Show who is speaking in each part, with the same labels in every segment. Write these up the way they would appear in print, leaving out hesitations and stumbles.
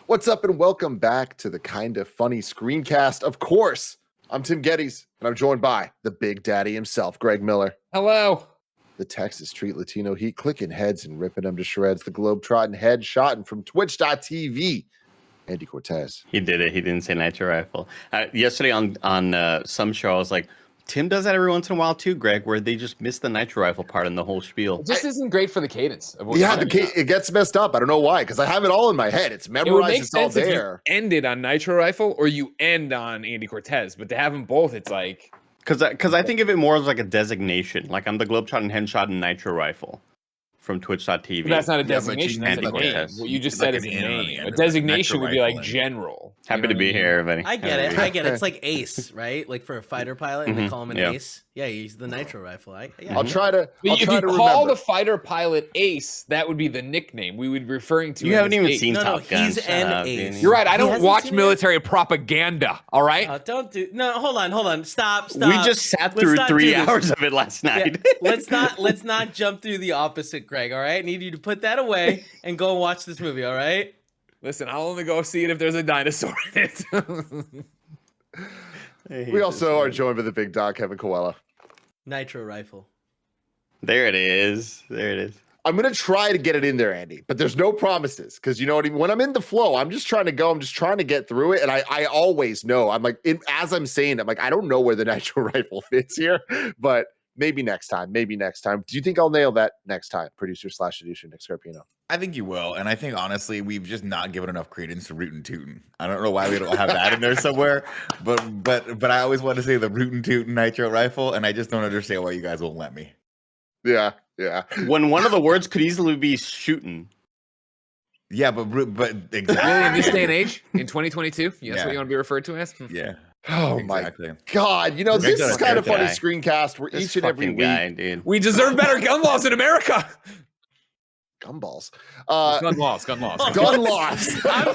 Speaker 1: What's up and welcome back to the Kinda Funny screencast. Of course, I'm Tim Geddes and I'm joined by the Big Daddy himself, Greg Miller.
Speaker 2: Hello.
Speaker 1: The Texas Street Latino Heat, clicking heads and ripping them to shreds. The Globetrotting head shotting from Twitch.tv, Andy Cortez.
Speaker 3: He did it. He didn't say Nitro Rifle. Yesterday on some show, I was like, Tim does that every once in a while too, Greg, where they just miss the Nitro Rifle part in the whole spiel.
Speaker 2: It just isn't great for the cadence. Of what
Speaker 1: It gets messed up. I don't know why, because I have it all in my head. It's memorized. It's all there.
Speaker 2: If you ended on Nitro Rifle or you end on Andy Cortez, but to have them both, it's like...
Speaker 3: Because I think of it more as like a designation. Like I'm the Globetrotting Headshot and Nitro Rifle from Twitch.tv.
Speaker 2: But that's not a designation. That's a name. What you just said is a name. A designation would be like general.
Speaker 3: Happy to be here, everybody.
Speaker 4: I get it. It's like Ace, right? Like for a fighter pilot, and they call him an Ace. Yeah, he's the Nitro Rifle.
Speaker 1: I'll try to.
Speaker 2: If you call the fighter pilot Ace, that would be the nickname we would be referring to.
Speaker 3: You haven't even seen
Speaker 4: Top
Speaker 3: Gun.
Speaker 4: He's an Ace.
Speaker 2: You're right. I don't watch military propaganda. All right.
Speaker 4: Don't do. No, hold on. Stop.
Speaker 3: We just sat through 3 hours of it last night.
Speaker 4: Yeah, let's not jump through the opposite, Greg. All right. I need you to put that away and go and watch this movie. All right.
Speaker 2: Listen, I'll only go see it if there's a dinosaur in
Speaker 1: it. We also are joined by the big dog, Kevin Coella.
Speaker 4: Nitro Rifle.
Speaker 3: There it is.
Speaker 1: I'm going to try to get it in there, Andy, but there's no promises because you know what I mean? When I'm in the flow, I'm just trying to go. I'm just trying to get through it. And I always know. I'm like, as I'm saying, I'm like, I don't know where the Nitro Rifle fits here, but maybe next time. Do you think I'll nail that next time? Producer/producer Nick Scarpino.
Speaker 5: I think you will. And I think, honestly, we've just not given enough credence to Rootin' Tootin'. I don't know why we don't have that in there somewhere, but I always want to say the Rootin' Tootin' Nitro Rifle, and I just don't understand why you guys won't let me.
Speaker 1: Yeah.
Speaker 3: When one of the words could easily be shooting.
Speaker 5: Yeah, but exactly.
Speaker 2: Really, in this day and age, in 2022, that's what you want to be referred to as?
Speaker 5: Yeah.
Speaker 1: Oh exactly. My God! You know this is kind of funny screencast where each and every week
Speaker 3: dude.
Speaker 2: We deserve better gun laws in America.
Speaker 1: Gumballs.
Speaker 2: Gun laws.
Speaker 1: Gun laws.
Speaker 2: Gumballs have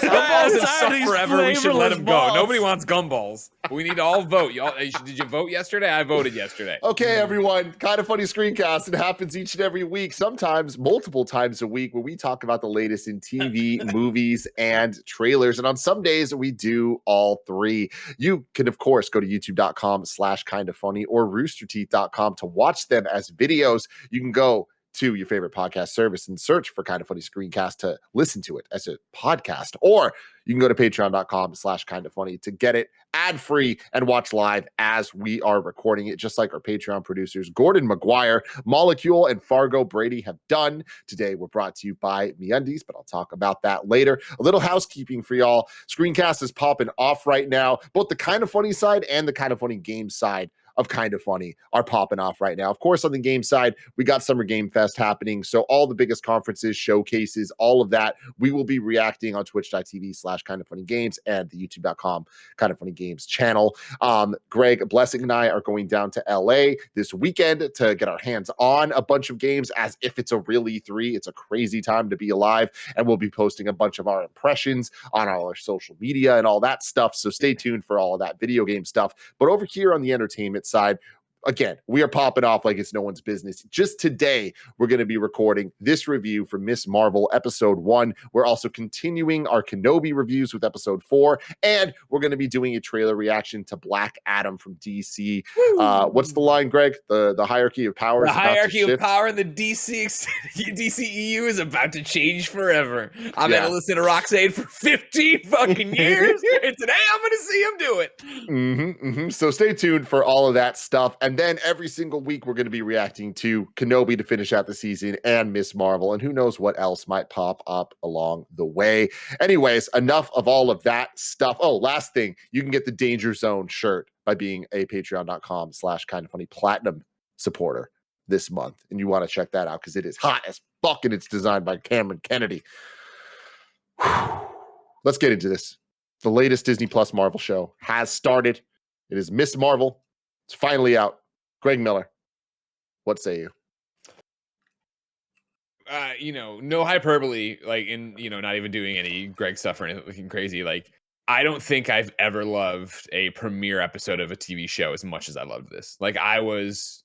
Speaker 2: sucked forever. We should let them go. Nobody wants gumballs. We need to all vote. Y'all, did you vote yesterday? I voted yesterday.
Speaker 1: Okay, everyone. Kind of funny screencast. It happens each and every week, sometimes multiple times a week, where we talk about the latest in TV, movies, and trailers. And on some days, we do all three. You can, of course, go to youtube.com/kindafunny or roosterteeth.com to watch them as videos. You can go to your favorite podcast service and search for Kind of Funny Screencast to listen to it as a podcast, or you can go to patreon.com/kindoffunny to get it ad-free and watch live as we are recording it, just like our Patreon producers Gordon McGuire, Molecule, and Fargo Brady have done. Today we're brought to you by MeUndies, but I'll talk about that later. A little housekeeping for y'all. Screencast is popping off right now. Both the Kind of Funny side and the Kind of Funny game side of Kind of Funny are popping off right now. Of course, on the game side, we got Summer Game Fest happening. So all the biggest conferences, showcases, all of that, we will be reacting on twitch.tv/kindoffunnygames and the youtube.com Kind of Funny Games channel. Greg, Blessing, and I are going down to LA this weekend to get our hands on a bunch of games as if it's a real E3. It's a crazy time to be alive. And we'll be posting a bunch of our impressions on our social media and all that stuff. So stay tuned for all of that video game stuff. But over here on the entertainment side, again, we are popping off like it's no one's business. Just today, we're going to be recording this review for Miss Marvel Episode 1. We're also continuing our Kenobi reviews with Episode 4, and we're going to be doing a trailer reaction to Black Adam from DC. What's the line, Greg? The hierarchy of power.
Speaker 2: The hierarchy of power in the DCEU is about to change forever. I've had to listen to Roxanne for 15 fucking years, and today I'm going to see him do it.
Speaker 1: So stay tuned for all of that stuff. And then every single week, we're going to be reacting to Kenobi to finish out the season and Miss Marvel. And who knows what else might pop up along the way. Anyways, enough of all of that stuff. Oh, last thing. You can get the Danger Zone shirt by being a patreon.com/kindoffunny platinum supporter this month. And you want to check that out because it is hot as fuck and it's designed by Cameron Kennedy. Let's get into this. The latest Disney Plus Marvel show has started. It is Miss Marvel. It's finally out. Greg Miller, what say you?
Speaker 2: No hyperbole, like not even doing any Greg stuff or anything crazy. Like, I don't think I've ever loved a premiere episode of a TV show as much as I loved this. Like, I was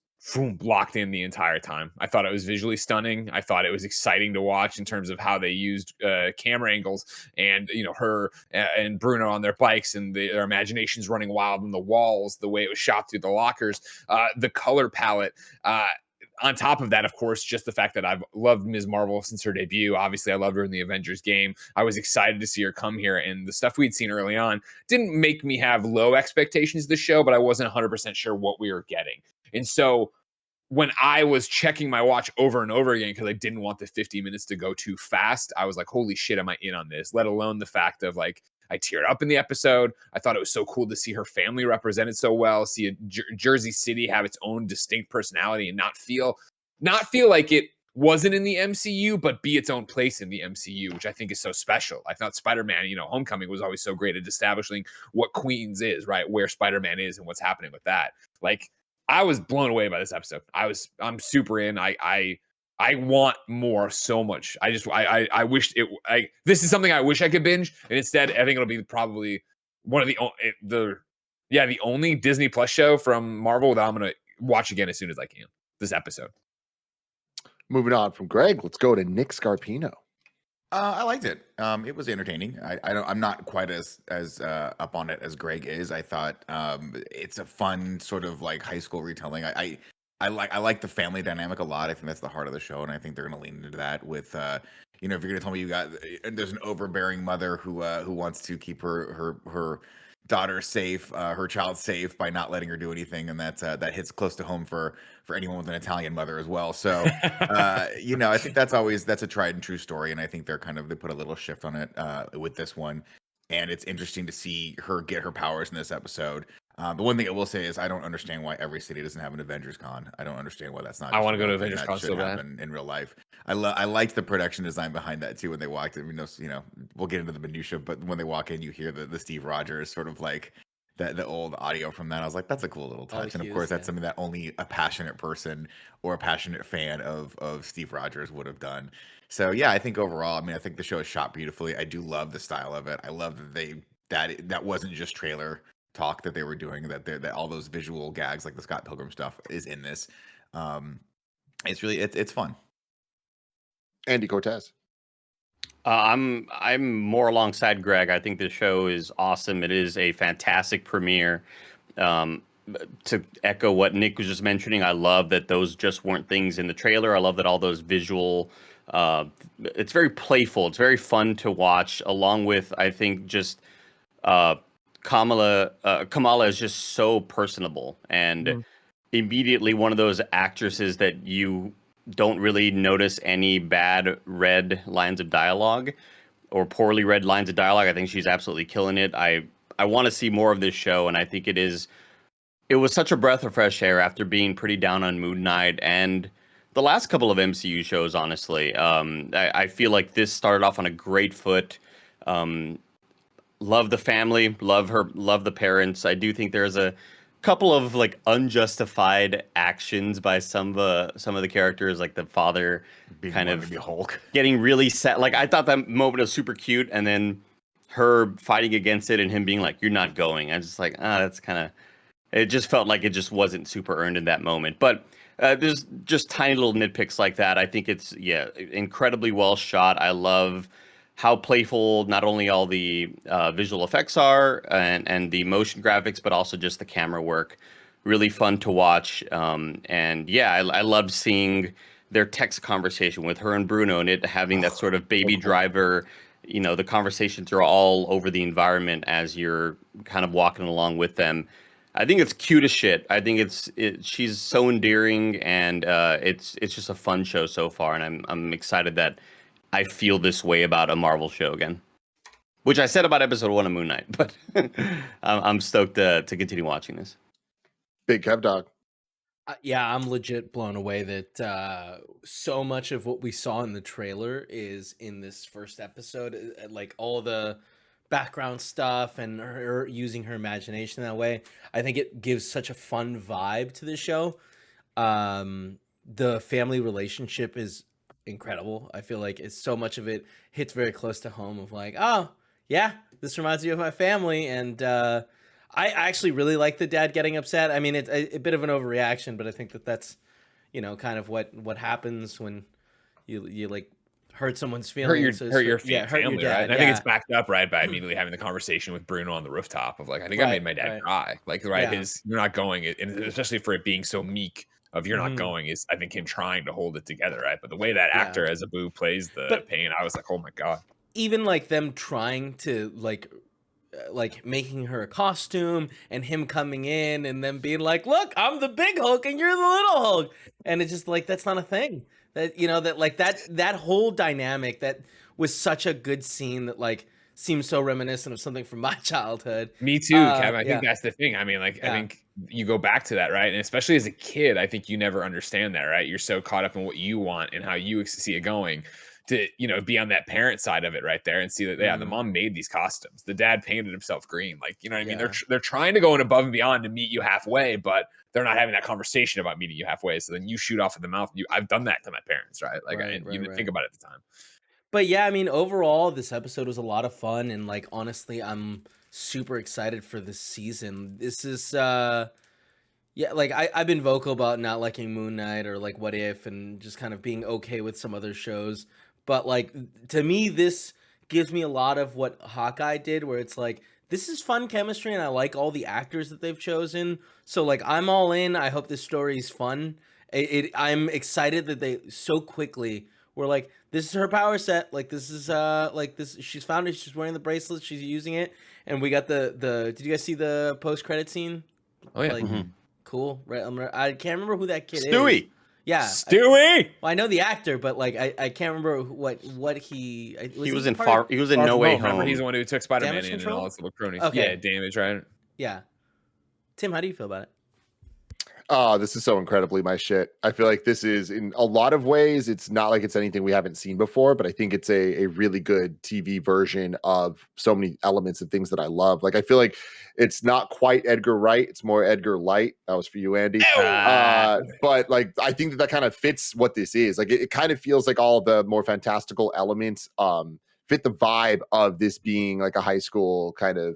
Speaker 2: locked in the entire time. I thought it was visually stunning. I thought it was exciting to watch in terms of how they used camera angles, and her and Bruno on their bikes, and their imaginations running wild on the walls, the way it was shot through the lockers, the color palette. On top of that, of course, just the fact that I've loved Ms. Marvel since her debut. Obviously, I loved her in the Avengers game. I was excited to see her come here, and the stuff we'd seen early on didn't make me have low expectations of the show, but I wasn't 100% sure what we were getting. And so when I was checking my watch over and over again because I didn't want the 50 minutes to go too fast, I was like, holy shit, am I in on this? Let alone the fact of like, I teared up in the episode. I thought it was so cool to see her family represented so well, see a Jersey City have its own distinct personality and not feel like it wasn't in the MCU, but be its own place in the MCU, which I think is so special. I thought Spider-Man, Homecoming was always so great at establishing what Queens is, right? Where Spider-Man is and what's happening with that. Like, I was blown away by this episode. I'm super in. I want more so much. I wish this is something I wish I could binge, and instead I think it'll be probably one of the only Disney Plus show from Marvel that I'm gonna watch again as soon as I can. This episode.
Speaker 1: Moving on from Greg, let's go to Nick Scarpino.
Speaker 5: I liked it. It was entertaining. I'm not quite as up on it as Greg is. I thought it's a fun sort of like high school retelling. I like the family dynamic a lot. I think that's the heart of the show, and I think they're going to lean into that with if you're going to tell me there's an overbearing mother who wants to keep her daughter safe, her child safe by not letting her do anything, and that hits close to home for anyone with an Italian mother as well. So I think that's a tried and true story, and I think they put a little shift on it with this one, and it's interesting to see her get her powers in this episode. The one thing I will say is I don't understand why every city doesn't have an AvengersCon. I don't understand why that's not.
Speaker 2: I want to go to
Speaker 5: AvengersCon
Speaker 2: AvengersCon so bad
Speaker 5: in real life. I liked the production design behind that too. When they walked in, we'll get into the minutia, but when they walk in, you hear the Steve Rogers sort of like the old audio from that. I was like, that's a cool little touch. And of course, that's something that only a passionate person or a passionate fan of Steve Rogers would have done. So yeah, I think overall, I think the show is shot beautifully. I do love the style of it. I love that that wasn't just trailer talk that they were doing, that all those visual gags like the Scott Pilgrim stuff is in this. It's really it's fun.
Speaker 1: Andy Cortez.
Speaker 3: I'm more alongside Greg. I think the show is awesome. It is a fantastic premiere. To echo what Nick was just mentioning, I love that those just weren't things in the trailer. I love that all those visual, it's very playful. It's very fun to watch, along with, I think, just Kamala is just so personable and immediately one of those actresses that you don't really notice any bad read lines of dialogue or poorly read lines of dialogue. I think she's absolutely killing it. I want to see more of this show, and I think it was such a breath of fresh air after being pretty down on Moon Knight and the last couple of MCU shows, honestly. I feel like this started off on a great foot. Love the family, love the parents. I do think there's a couple of like unjustified actions by some of the characters, like the father
Speaker 5: Being
Speaker 3: kind
Speaker 5: wanted
Speaker 3: of
Speaker 5: to be Hulk.
Speaker 3: getting really sad. Like I thought that moment was super cute, and then her fighting against it and him being like, "You're not going." I was just like, that's kind of. It just felt like it just wasn't super earned in that moment. But there's just tiny little nitpicks like that. I think it's incredibly well shot. I love how playful not only all the visual effects are and the motion graphics, but also just the camera work. Really fun to watch. I loved seeing their text conversation with her and Bruno, and it having that sort of baby driver. The conversations are all over the environment as you're kind of walking along with them. I think it's cute as shit. I think she's so endearing, and it's just a fun show so far, and I'm excited that I feel this way about a Marvel show again, which I said about episode 1 of Moon Knight, but I'm stoked to continue watching this.
Speaker 1: Big Kev Dog.
Speaker 4: Yeah, I'm legit blown away that so much of what we saw in the trailer is in this first episode. Like all the background stuff and her using her imagination that way. I think it gives such a fun vibe to the show. The family relationship is incredible. I feel like it's so much of it hits very close to home of like, oh yeah, this reminds me of my family. And I actually really like the dad getting upset. I mean, it's a bit of an overreaction, but I think that's, kind of what happens when you like hurt someone's feelings.
Speaker 2: Hurt your
Speaker 4: hurt
Speaker 2: family,
Speaker 4: your
Speaker 2: right?
Speaker 4: dad.
Speaker 2: And I think it's backed up, right, by immediately having the conversation with Bruno on the rooftop of like, I think I made my dad cry. Like, right,
Speaker 4: Yeah.
Speaker 2: you're not going, and especially for it being so meek of you're not
Speaker 4: Mhm.
Speaker 2: going is, I think, him trying to hold it together, right? But the way that
Speaker 4: Yeah.
Speaker 2: actor as Abu plays the
Speaker 4: But-
Speaker 2: pain, I was like, oh my god.
Speaker 4: Even like them trying to like making her a costume and him coming in and then being like, look, I'm the big Hulk and you're the little Hulk, and it's just like, that's not a thing. That that like that whole dynamic that was such a good scene that like seems so reminiscent of something from my childhood.
Speaker 2: Me too, Kevin. I
Speaker 4: yeah.
Speaker 2: think that's the thing. I mean, like,
Speaker 4: Yeah.
Speaker 2: I think you go back to that, right? And especially as a kid, I think you never understand that, right? You're so caught up in what you want and how you see it going to, be on that parent side of it right there and see that, yeah, the mom made these costumes. The dad painted himself green. Like, you know what I mean? They're trying to go in above and beyond to meet you halfway, but they're not having that conversation about meeting you halfway. So then you shoot off in the mouth. I've done that to my parents, right? Like, you didn't think about it at the time.
Speaker 4: But yeah, I mean, overall, this episode was a lot of fun, and like honestly, I'm super excited for this season. This is yeah, like I've been vocal about not liking Moon Knight or like What If and just kind of being okay with some other shows. But like to me, this gives me a lot of what Hawkeye did, where it's like, this is fun chemistry and I like all the actors that they've chosen. So like I'm all in. I hope this story is fun. I'm excited that they so quickly were like, this is her power set. Like this is like this, she's found it, she's wearing the bracelet, she's using it. And we got the did you guys see the post-credit scene?
Speaker 2: Oh yeah.
Speaker 4: Like, cool. Right. I can't remember who that kid is.
Speaker 3: Stewie.
Speaker 4: Yeah.
Speaker 2: Stewie.
Speaker 4: I know the actor, but like I can't remember what he
Speaker 3: Was in No Way Home.
Speaker 2: Remember, he's the one who took Spider-Man
Speaker 4: Damage
Speaker 2: in and
Speaker 4: Control?
Speaker 2: all his little cronies.
Speaker 4: Okay.
Speaker 2: Yeah, Damage, right?
Speaker 4: Yeah. Tim, how do you feel about it?
Speaker 1: Oh, this is so incredibly my shit. I feel like this is, in a lot of ways, it's not like it's anything we haven't seen before, but I think it's a really good TV version of so many elements and things that I love. Like, I feel like it's not quite Edgar Wright. It's more Edgar Light. That was for you, Andy. But like, I think that kind of fits what this is. Like, it kind of feels like all the more fantastical elements fit the vibe of this being like a high school kind of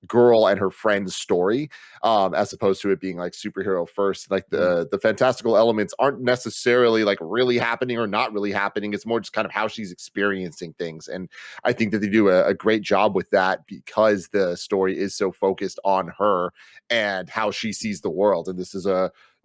Speaker 1: girl and her friend's story, as opposed to it being like superhero first. Like the fantastical elements aren't necessarily like really happening or not really happening. It's more just kind of how she's experiencing things, and I think that they do a great job with that because the story is so focused on her and how she sees the world. And this is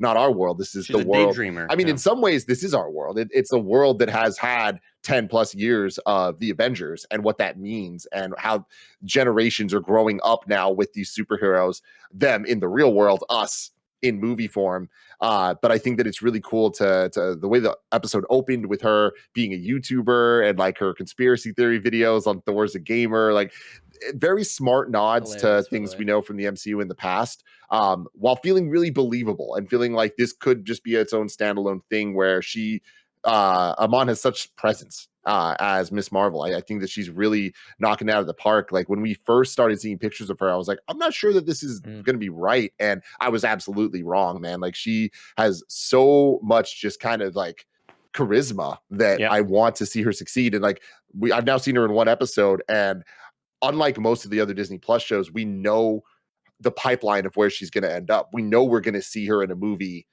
Speaker 1: not our world. This is
Speaker 3: She's
Speaker 1: the
Speaker 3: a
Speaker 1: world.
Speaker 3: daydreamer.
Speaker 1: I mean, in some ways, this is our world. It's a world that has had 10 plus years of the Avengers and what that means and how generations are growing up now with these superheroes, them in the real world, us in movie form. But I think that it's really cool to the way the episode opened with her being a YouTuber and like her conspiracy theory videos on Thor's a gamer, like very smart nods to things we know from the MCU in the past, while feeling really believable and feeling like this could just be its own standalone thing where she Iman has such presence as Miss Marvel. I think that she's really knocking it out of the park. Like when we first started seeing pictures of her, I was like, I'm not sure that this is going to be right. And I was absolutely wrong, man. Like she has so much just kind of like charisma that I want to see her succeed. And like I've now seen her in one episode, and unlike most of the other Disney Plus shows, we know the pipeline of where she's going to end up. We know we're going to see her in a movie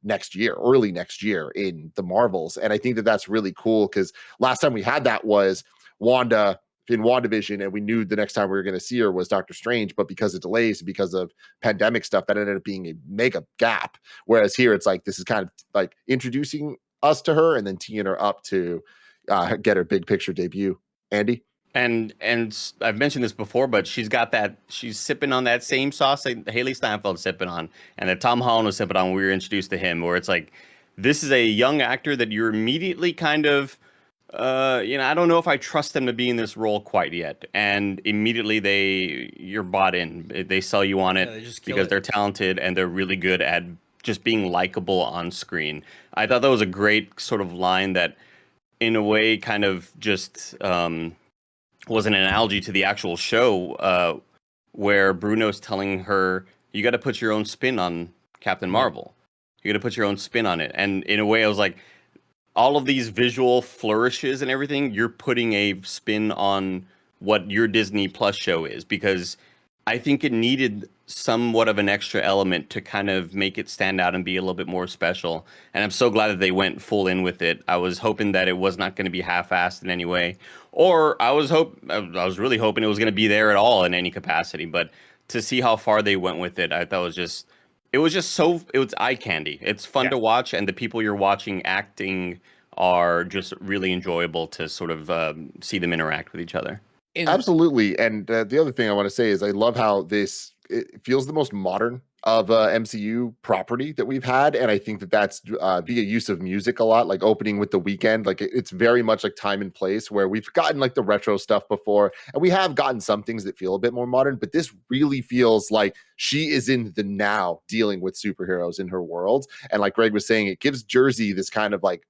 Speaker 1: next year, early next year in the Marvels. And I think that that's really cool because last time we had that was Wanda in WandaVision, and we knew the next time we were going to see her was Doctor Strange, but because of delays, because of pandemic stuff, that ended up being a mega gap. Whereas here it's like, this is kind of like introducing us to her and then teeing her up to get her big picture debut. Andy?
Speaker 3: And I've mentioned this before, but she's sipping on that same sauce that Haley Steinfeld's sipping on, and that Tom Holland was sipping on when we were introduced to him, where it's like, this is a young actor that you're immediately kind of, I don't know if I trust them to be in this role quite yet. And immediately you're bought in. They sell you on it because they're talented and they're really good at just being likable on screen. I thought that was a great sort of line that, in a way, kind of just was an analogy to the actual show, where Bruno's telling her, you got to put your own spin on Captain Marvel. You got to put your own spin on it. And in a way, I was like, all of these visual flourishes and everything, you're putting a spin on what your Disney Plus show is, because I think it needed somewhat of an extra element to kind of make it stand out and be a little bit more special. And I'm so glad that they went full in with it. I was hoping that it was not going to be half-assed in any way, or I was really hoping it was going to be there at all in any capacity. But to see how far they went with it, I thought it was eye candy. It's fun to watch, and the people you're watching acting are just really enjoyable to sort of see them interact with each other.
Speaker 1: Absolutely. And the other thing I want to say is I love how it feels the most modern of MCU property that we've had. And I think that that's via use of music a lot, like opening with The Weeknd. Like it's very much like time and place, where we've gotten like the retro stuff before, and we have gotten some things that feel a bit more modern, but this really feels like she is in the now dealing with superheroes in her world. And like Greg was saying, it gives Jersey this kind of like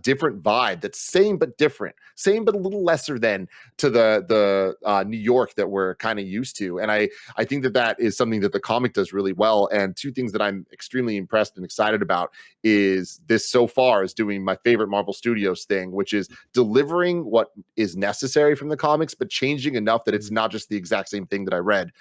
Speaker 1: different vibe that's same but different, same but a little lesser than to the New York that we're kind of used to. And I think that is something that the comic does really well. And two things that I'm extremely impressed and excited about is this so far is doing my favorite Marvel Studios thing, which is delivering what is necessary from the comics, but changing enough that it's not just the exact same thing that I read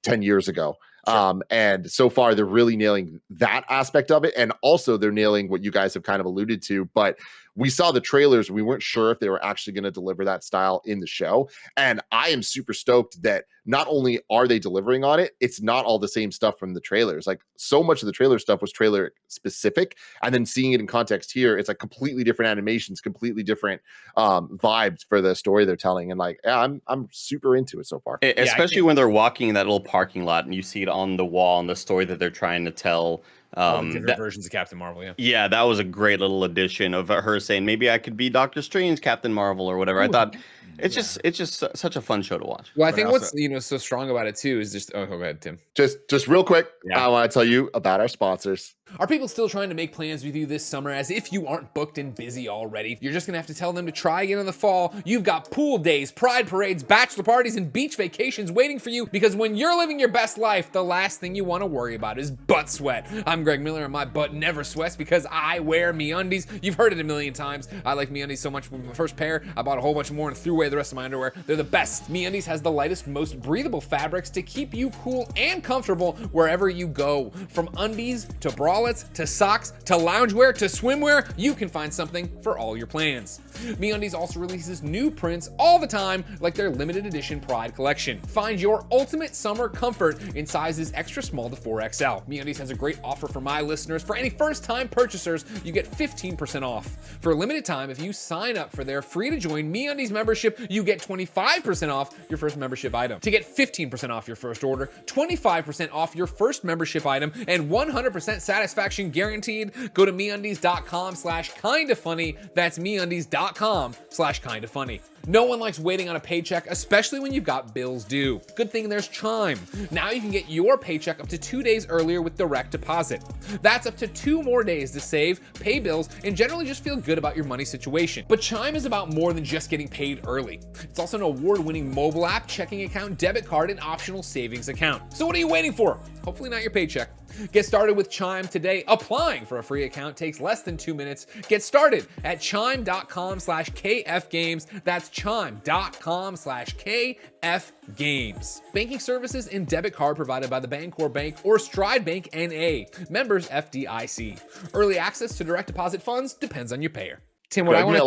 Speaker 1: 10 years ago. Sure. And so far they're really nailing that aspect of it. And also they're nailing what you guys have kind of alluded to, but we saw the trailers. We weren't sure if they were actually going to deliver that style in the show. And I am super stoked that not only are they delivering on it, it's not all the same stuff from the trailers. Like so much of the trailer stuff was trailer specific. And then seeing it in context here, it's like completely different animations, completely different vibes for the story they're telling. And like, yeah, I'm super into it so far.
Speaker 3: Especially when they're walking in that little parking lot and you see it on the wall and the story that they're trying to tell.
Speaker 2: All the different versions of Captain Marvel,
Speaker 3: yeah, that was a great little addition of her saying maybe I could be Doctor Strange, Captain Marvel, or whatever. I thought it's just such a fun show to watch.
Speaker 2: Well, I think what's so strong about it too is just go ahead, Tim.
Speaker 1: Just real quick, I want to tell you about our sponsors.
Speaker 2: Are people still trying to make plans with you this summer as if you aren't booked and busy already? You're just gonna have to tell them to try again in the fall. You've got pool days, pride parades, bachelor parties, and beach vacations waiting for you, because when you're living your best life, the last thing you want to worry about is butt sweat. I'm Greg Miller, and my butt never sweats because I wear MeUndies. You've heard it a million times. I like MeUndies so much. With my first pair, I bought a whole bunch more and threw away the rest of my underwear. They're the best. MeUndies has the lightest, most breathable fabrics to keep you cool and comfortable wherever you go. From undies to bralettes to socks to loungewear to swimwear, you can find something for all your plans. MeUndies also releases new prints all the time, like their limited edition Pride collection. Find your ultimate summer comfort in sizes extra small to 4XL. MeUndies has a great offer for my listeners. For any first-time purchasers, you get 15% off. For a limited time, if you sign up for their free-to-join MeUndies membership, you get 25% off your first membership item. To get 15% off your first order, 25% off your first membership item, and 100% satisfaction guaranteed, go to MeUndies.com/kindafunny. That's MeUndies.com/kindafunny. No one likes waiting on a paycheck, especially when you've got bills due. Good thing there's Chime. Now you can get your paycheck up to 2 days earlier with direct deposit. That's up to 2 more days to save, pay bills, and generally just feel good about your money situation. But Chime is about more than just getting paid early. It's also an award-winning mobile app, checking account, debit card, and optional savings account. So what are you waiting for? Hopefully not your paycheck. Get started with Chime today. Applying for a free account takes less than 2 minutes. Get started at chime.com/KFgames. That's chime.com/KFgames. Banking services and debit card provided by the Bancorp Bank or Stride Bank NA. Members FDIC. Early access to direct deposit funds depends on your payer. Tim, what I want to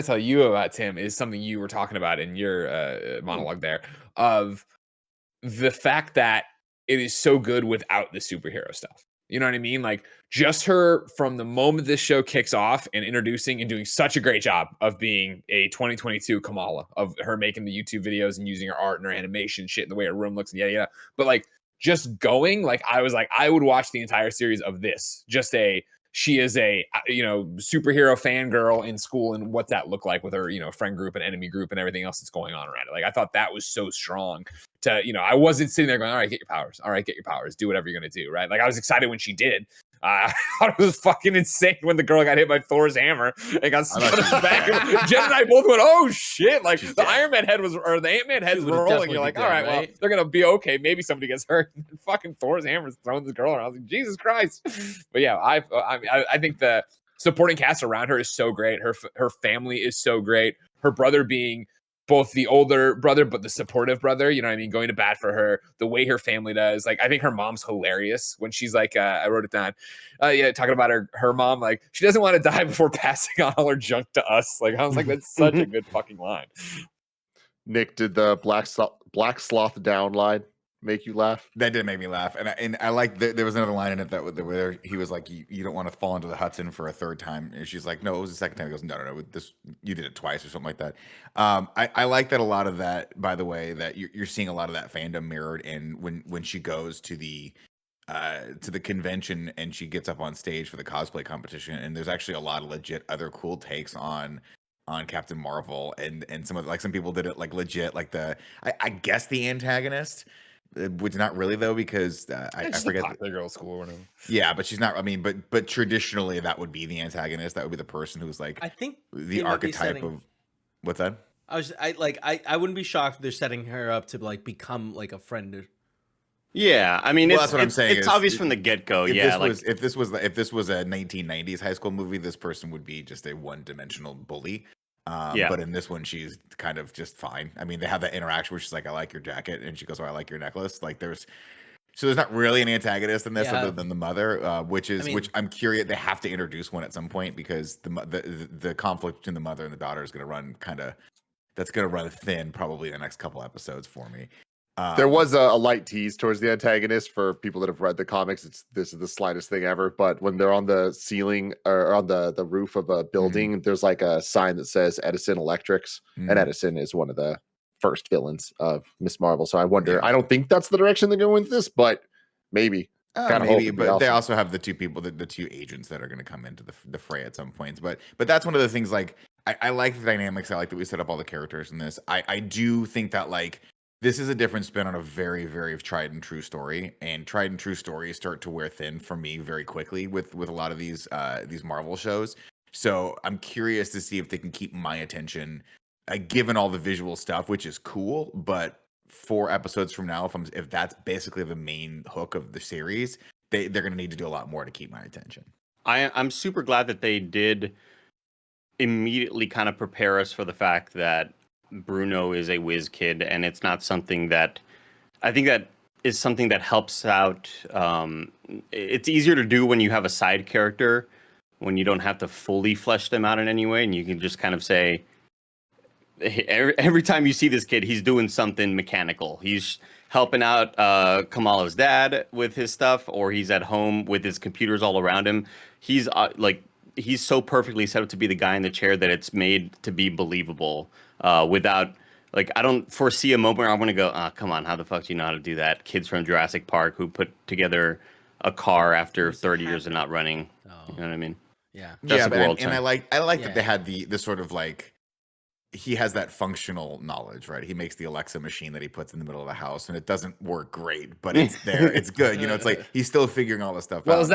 Speaker 2: tell you about, Tim, is something you were talking about in your monologue there, of the fact that it is so good without the superhero stuff. You know what I mean? Like, just her from the moment this show kicks off and introducing and doing such a great job of being a 2022 Kamala, of her making the YouTube videos and using her art and her animation shit and the way her room looks and yada. But like, just going, like, I was like, I would watch the entire series of this. She is a, superhero fangirl in school, and what's that look like with her, friend group and enemy group and everything else that's going on around it. Like, I thought that was so strong to, I wasn't sitting there going, all right, get your powers. All right, get your powers. Do whatever you're going to do, right? Like, I was excited when she did. I thought it was fucking insane when the girl got hit by Thor's hammer and got spun back. Jen and I both went, oh shit. Like, the Iron Man head was, or the Ant-Man head was rolling. You're like, all right, well, they're going to be okay. Maybe somebody gets hurt. Fucking Thor's hammer is throwing this girl around. I was like, Jesus Christ. But yeah, I think the supporting cast around her is so great. Her family is so great. Her brother being both the older brother, but the supportive brother, you know what I mean? Going to bat for her, the way her family does. Like, I think her mom's hilarious when she's like, I wrote it down. Yeah, talking about her mom, like, she doesn't want to die before passing on all her junk to us. Like, I was like, that's such a good fucking line.
Speaker 1: Nick, did the black sloth down line make you laugh?
Speaker 5: That did make me laugh, and I like there was another line in it that where he was like, "You don't want to fall into the Hudson for a third time," and she's like, "No, it was the second time." He goes, "No, this you did it twice or something like that." I like that a lot of that. By the way, that you're seeing a lot of that fandom mirrored in when she goes to the convention and she gets up on stage for the cosplay competition, and there's actually a lot of legit other cool takes on Captain Marvel, and some of, like, some people did it like legit, like I guess the antagonist, which not really though, because I forget
Speaker 2: the girl school or whatever.
Speaker 5: Yeah, but she's not. I mean, but traditionally that would be the antagonist. That would be the person who's like,
Speaker 4: I think
Speaker 5: the archetype of what's that?
Speaker 4: I wouldn't be shocked if they're setting her up to like become like a friend.
Speaker 3: Yeah, I mean,
Speaker 5: that's what I'm saying.
Speaker 3: It's obvious from the get-go. Yeah,
Speaker 5: if this was a 1990s high school movie, this person would be just a one-dimensional bully. But in this one, she's kind of just fine. I mean, they have that interaction where she's like, "I like your jacket," and she goes, "Oh, I like your necklace." Like, there's not really an antagonist in this other than the mother, which I'm curious. They have to introduce one at some point, because the conflict between the mother and the daughter is going to run thin probably in the next couple episodes for me.
Speaker 1: There was a light tease towards the antagonist for people that have read the comics. This is the slightest thing ever, but when they're on the ceiling or on the roof of a building, there's like a sign that says Edison Electrics, and Edison is one of the first villains of Miss Marvel. So I wonder. I don't think that's the direction they're going with this, but maybe.
Speaker 5: Maybe, but they also have the two people, the two agents that are going to come into the fray at some points. But that's one of the things. Like, I like the dynamics. I like that we set up all the characters in this. I do think that, like, this is a different spin on a very, very tried and true story, and tried and true stories start to wear thin for me very quickly with a lot of these Marvel shows. So I'm curious to see if they can keep my attention, given all the visual stuff, which is cool. But 4 episodes from now, if that's basically the main hook of the series, they're going to need to do a lot more to keep my attention.
Speaker 3: I'm super glad that they did immediately kind of prepare us for the fact that Bruno is a whiz kid, and it's not something that I think that is something that helps out. It's easier to do when you have a side character, when you don't have to fully flesh them out in any way, and you can just kind of say, every time you see this kid, he's doing something mechanical. He's helping out Kamala's dad with his stuff, or he's at home with his computers all around him. He's he's so perfectly set up to be the guy in the chair that it's made to be believable. Without, like, I don't foresee a moment where I'm going to go, come on, how the fuck do you know how to do that? Kids from Jurassic Park who put together a car after 30 years of not running. You know what I mean?
Speaker 4: Yeah.
Speaker 5: I like that they had the sort of, like, he has that functional knowledge, right? He makes the Alexa machine that he puts in the middle of the house, and it doesn't work great, but it's there. It's good. You know, it's like he's still figuring all this stuff out.
Speaker 2: Well, is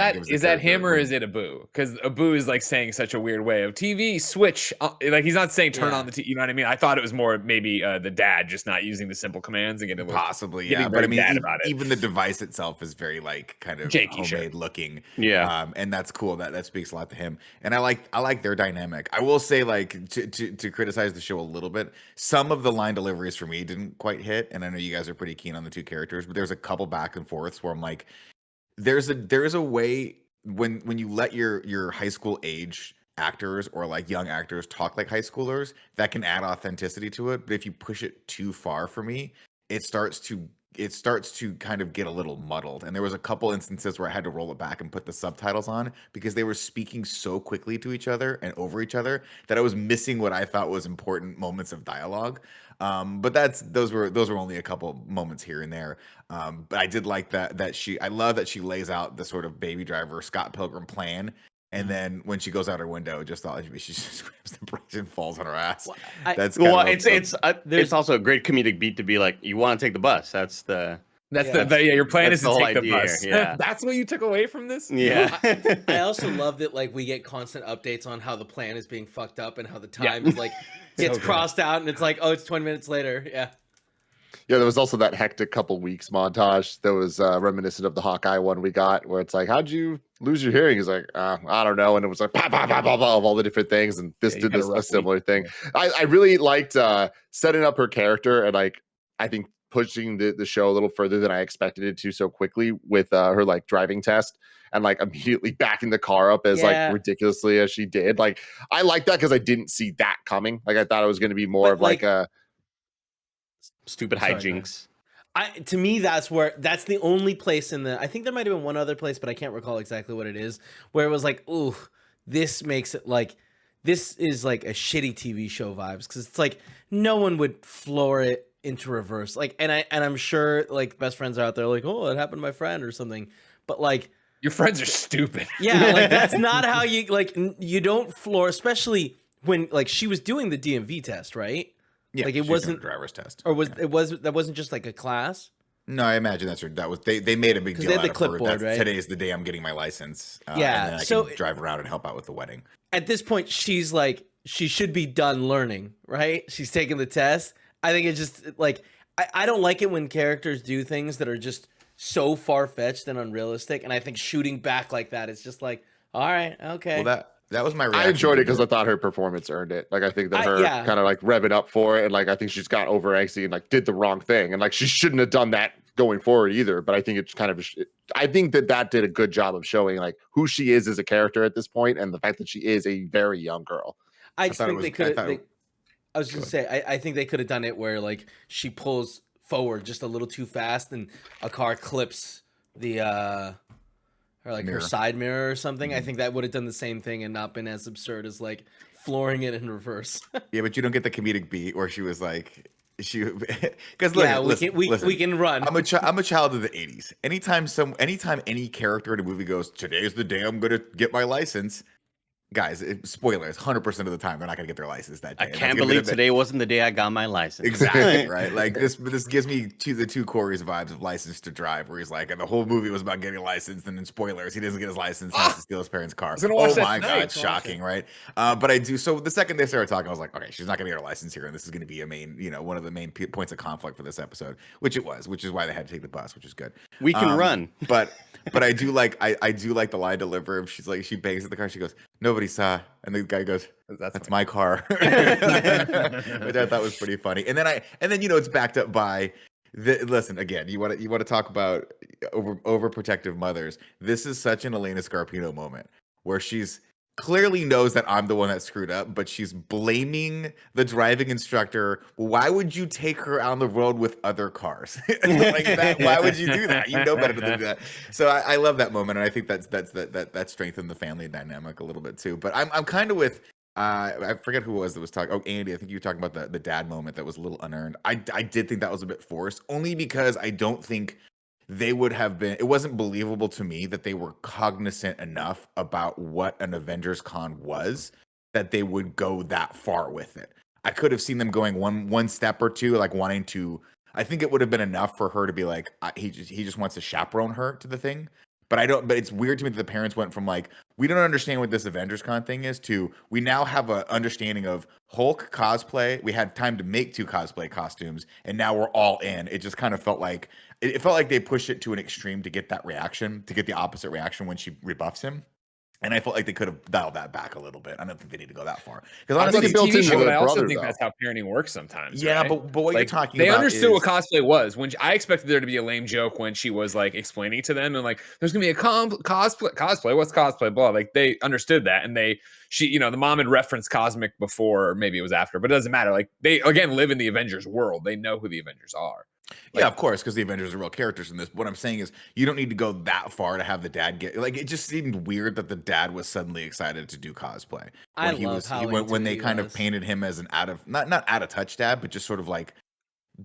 Speaker 2: that him or is it Abu? Because Abu is like saying such a weird way of TV switch. Like, he's not saying turn on the TV. You know what I mean? I thought it was more maybe the dad just not using the simple commands and getting
Speaker 5: possibly, yeah. But I mean, even the device itself is very, like, kind of
Speaker 2: janky,
Speaker 5: homemade looking.
Speaker 3: Yeah.
Speaker 5: And that's cool. That speaks a lot to him. And I like their dynamic. I will say, like, to criticize the show a little bit, some of the line deliveries for me didn't quite hit, and I know you guys are pretty keen on the two characters, but there's a couple back and forths where I'm like, there's a way when you let your high school age actors or, like, young actors talk like high schoolers, that can add authenticity to it. But if you push it too far, for me, it starts to kind of get a little muddled. And there was a couple instances where I had to roll it back and put the subtitles on, because they were speaking so quickly to each other and over each other that I was missing what I thought was important moments of dialogue. But those were only a couple moments here and there. But I did like that I love that she lays out the sort of Baby Driver Scott Pilgrim plan. And then when she goes out her window, she just grabs the brush and falls on her ass.
Speaker 3: It's also a great comedic beat to be like, you want to take the bus.
Speaker 2: Your plan is to take the bus.
Speaker 3: Yeah.
Speaker 2: That's what you took away from this?
Speaker 3: Yeah.
Speaker 4: I also love that, like, we get constant updates on how the plan is being fucked up and how the time is, like, gets crossed out, and it's like, oh, it's 20 minutes later. Yeah.
Speaker 1: Yeah, there was also that hectic couple weeks montage that was reminiscent of the Hawkeye one we got, where it's like, how'd you lose your hearing? He's like, I don't know. And it was like, bah, bah, bah, bah, bah, of all the different things. And this
Speaker 2: Yeah,
Speaker 1: did
Speaker 2: you had
Speaker 1: this
Speaker 2: a
Speaker 1: a
Speaker 2: rough
Speaker 1: similar
Speaker 2: week.
Speaker 1: thing.
Speaker 2: Yeah.
Speaker 1: I really liked setting up her character and like, I think pushing the show a little further than I expected it to so quickly with her like driving test and like immediately backing the car up as like
Speaker 4: Yeah.
Speaker 1: ridiculously as she did. Like, I like that because I didn't see that coming. Like, I thought it was going to be more
Speaker 4: But,
Speaker 1: of like a,
Speaker 3: Stupid
Speaker 4: Sorry, go ahead.
Speaker 3: hijinks.
Speaker 4: To me, that's the only place in the. I think there might have been one other place, but I can't recall exactly what it is. Where it was like, ooh, this makes it like this is like a shitty TV show vibes because it's like no one would floor it into reverse. Like, and I'm sure like best friends are out there like, oh, it happened to my friend or something. But like,
Speaker 2: Your friends are stupid.
Speaker 4: yeah, like that's not how you like. You don't floor, especially when like she was doing the DMV test, right?
Speaker 5: Yeah,
Speaker 4: like
Speaker 5: she's
Speaker 4: it
Speaker 5: doing
Speaker 4: wasn't
Speaker 5: a driver's test.
Speaker 4: or was
Speaker 5: Yeah.
Speaker 4: it was that wasn't just like a class.
Speaker 5: No, I imagine that was they made a big
Speaker 4: 'Cause
Speaker 5: deal
Speaker 4: they had
Speaker 5: out
Speaker 4: the
Speaker 5: of
Speaker 4: clipboard,
Speaker 5: her.
Speaker 4: right?
Speaker 5: Today's the day I'm getting my license.
Speaker 4: Yeah,
Speaker 5: and then I
Speaker 4: so-
Speaker 5: can drive around and help out with the wedding.
Speaker 4: At this point, she's like, she should be done learning, right? She's taking the test. I think it's just like, I don't like it when characters do things that are just so far fetched and unrealistic. And I think shooting back like that, it's just like, all right, okay.
Speaker 5: Well, that was my reaction.
Speaker 1: I enjoyed
Speaker 5: to
Speaker 1: it because I thought her performance earned it. Like, I think that her
Speaker 4: yeah.
Speaker 1: kind of like revving up for it, and like I think she's got over angsty and like did the wrong thing, and like she shouldn't have done that going forward either. But I think it's kind of, I think that did a good job of showing like who she is as a character at this point, and the fact that she is a very young girl.
Speaker 4: I just
Speaker 5: thought it
Speaker 4: think
Speaker 5: was-
Speaker 4: they
Speaker 5: I
Speaker 4: could
Speaker 5: thought
Speaker 4: have.
Speaker 5: it-
Speaker 4: I was just say, I think they could have done it where like she pulls forward just a little too fast and a car clips the or like
Speaker 5: Mirror.
Speaker 4: her side mirror or something.
Speaker 5: Mm-hmm.
Speaker 4: I think that would have done the same thing and not been as absurd as like flooring it in reverse.
Speaker 5: Yeah, but you don't get the comedic beat where she was like, because
Speaker 4: Yeah,
Speaker 5: listen,
Speaker 4: we can run.
Speaker 5: I'm a child of the '80s. Anytime any character in a movie goes, "Today's the day I'm gonna get my license," guys, spoilers, 100% of the time they're not gonna get their license that day.
Speaker 3: I
Speaker 5: That's
Speaker 3: can't
Speaker 5: gonna be
Speaker 3: believe
Speaker 5: the-
Speaker 3: today wasn't the day I got my license.
Speaker 5: Exactly, right? Like this gives me the two Corey's vibes of License to Drive, where he's like, and the whole movie was about getting a license, and then spoilers, he doesn't get his license, has to steal his parents' car.
Speaker 2: gonna watch
Speaker 5: Oh
Speaker 2: that
Speaker 5: my
Speaker 2: tonight.
Speaker 5: god, shocking, right? But I do. So the second they started talking, I was like, okay, she's not gonna get her license here, and this is gonna be one of the main points of conflict for this episode, which is why they had to take the bus, which is good.
Speaker 3: We can run.
Speaker 5: But I do like the line delivery. She's like, she bangs at the car, she goes, "Nobody saw," and the guy goes, "That's my car," which I thought was pretty funny. And then it's backed up by listen again. You want to talk about overprotective mothers. This is such an Elena Scarpino moment where she's clearly knows that I'm the one that screwed up, but she's blaming the driving instructor. Why would you take her on the road with other cars like that? Why would you do that? You know better than do that. So I love that moment, and I think that strengthened the family dynamic a little bit too. But I'm kind of with. I forget who it was that was talking. Oh, Andy, I think you were talking about the dad moment that was a little unearned. I did think that was a bit forced, only because I don't think they would have been. It wasn't believable to me that they were cognizant enough about what an AvengersCon was that they would go that far with it. I could have seen them going one step or two, like wanting to. I think it would have been enough for her to be like, he just wants to chaperone her to the thing. But it's weird to me that the parents went from like, we don't understand what this AvengersCon thing is, to we now have an understanding of Hulk cosplay. We had time to make 2 cosplay costumes, and now we're all in. It just kind of felt like it felt like they pushed it to an extreme to get that reaction, to get the opposite reaction when she rebuffs him. And I felt like they could have dialed that back a little bit. I don't think they need to go that far. Because
Speaker 1: I think
Speaker 2: Honestly,
Speaker 1: it built
Speaker 2: TV
Speaker 1: into
Speaker 2: show,
Speaker 1: the
Speaker 2: but I also
Speaker 1: brother,
Speaker 2: think
Speaker 1: though.
Speaker 2: that's how parenting works sometimes.
Speaker 5: yeah,
Speaker 2: right?
Speaker 5: but what you're talking
Speaker 2: they
Speaker 5: about
Speaker 2: understood
Speaker 5: is,
Speaker 2: what cosplay was. When I expected there to be a lame joke when she was like explaining to them and like, there's gonna be a cosplay. What's cosplay? Blah. Like they understood that, and the mom had referenced Cosmic before, or maybe it was after, but it doesn't matter. Like they again live in the Avengers world. They know who the Avengers are.
Speaker 5: yeah, of course, because the Avengers are real characters in this. But what I'm saying is, you don't need to go that far to have the dad get like. It just seemed weird that the dad was suddenly excited to do cosplay.
Speaker 4: I love how
Speaker 5: when they
Speaker 4: into it
Speaker 5: kind
Speaker 4: he
Speaker 5: of
Speaker 4: was.
Speaker 5: painted him as an not out of touch dad, but just sort of like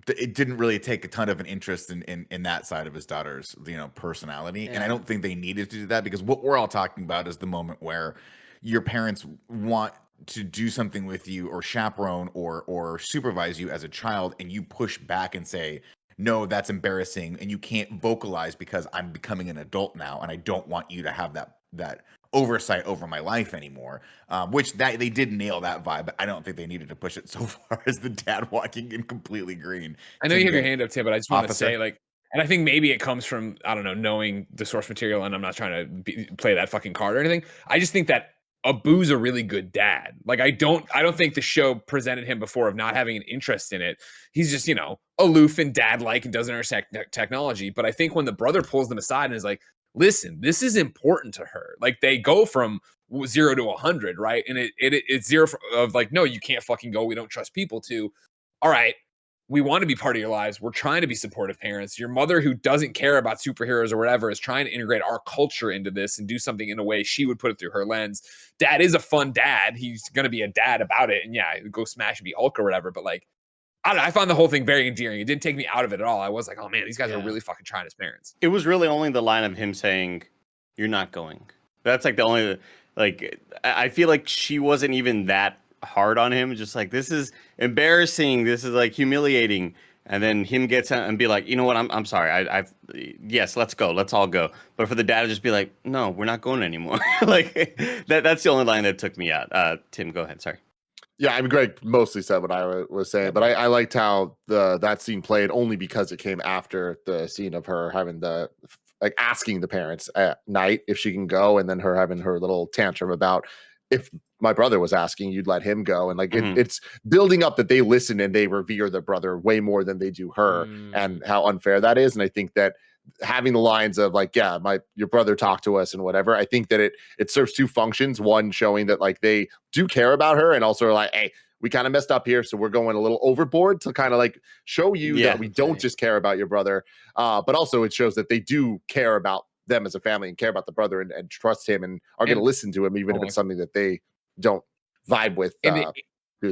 Speaker 5: it didn't really take a ton of an interest in that side of his daughter's personality. And I
Speaker 4: Yeah.
Speaker 5: don't think they needed to do that, because what we're all talking about is the moment where your parents want to do something with you or chaperone or supervise you as a child, and you push back and say, no, that's embarrassing, and you can't vocalize because I'm becoming an adult now, and I don't want you to have that oversight over my life anymore. Which that they did nail that vibe. But I don't think they needed to push it so far as the dad walking in completely green.
Speaker 2: I know you have your hand up, Tim, but I just want to say, like, and I think maybe it comes from, I don't know, knowing the source material, and I'm not trying to play that fucking card or anything. I just think that Abu's a really good dad. Like, I don't think the show presented him before of not having an interest in it. He's just, you know, aloof and dad-like and doesn't understand technology. But I think when the brother pulls them aside and is like, listen, this is important to her. Like, they go from 0 to 100, right? And it's 0 of like, no, you can't fucking go. We don't trust people, to, all right, we want to be part of your lives. We're trying to be supportive parents. Your mother, who doesn't care about superheroes or whatever, is trying to integrate our culture into this and do something in a way she would put it through her lens. Dad is a fun dad. He's going to be a dad about it. And yeah, go smash and be Hulk or whatever. But like, I don't know, I found the whole thing very endearing. It didn't take me out of it at all. I was like, oh man, these guys are really fucking trying as parents.
Speaker 3: It was really only the line of him saying, "You're not going." That's like the only, like, I feel like she wasn't even that hard on him. Just like, this is embarrassing. This is like humiliating. And then him gets out and be like, you know what? I'm sorry. Yes, let's go. Let's all go. But for the dad to just be like, no, we're not going anymore. Like that's the only line that took me out. Tim, go ahead. Sorry.
Speaker 1: Yeah, I mean, Greg mostly said what I was saying, but I liked how that scene played only because it came after the scene of her having like asking the parents at night if she can go, and then her having her little tantrum about, if my brother was asking, you'd let him go. And like, it's building up that they listen and they revere the brother way more than they do her, and how unfair that is. And I think that having the lines of like, yeah, your brother talked to us and whatever, I think that it serves two functions. One, showing that like they do care about her, and also like, hey, we kind of messed up here, so we're going a little overboard to kind of like show you that we don't just care about your brother, but also it shows that they do care about them as a family and care about the brother and trust him and are going to listen to him, even if it's something that they don't vibe with through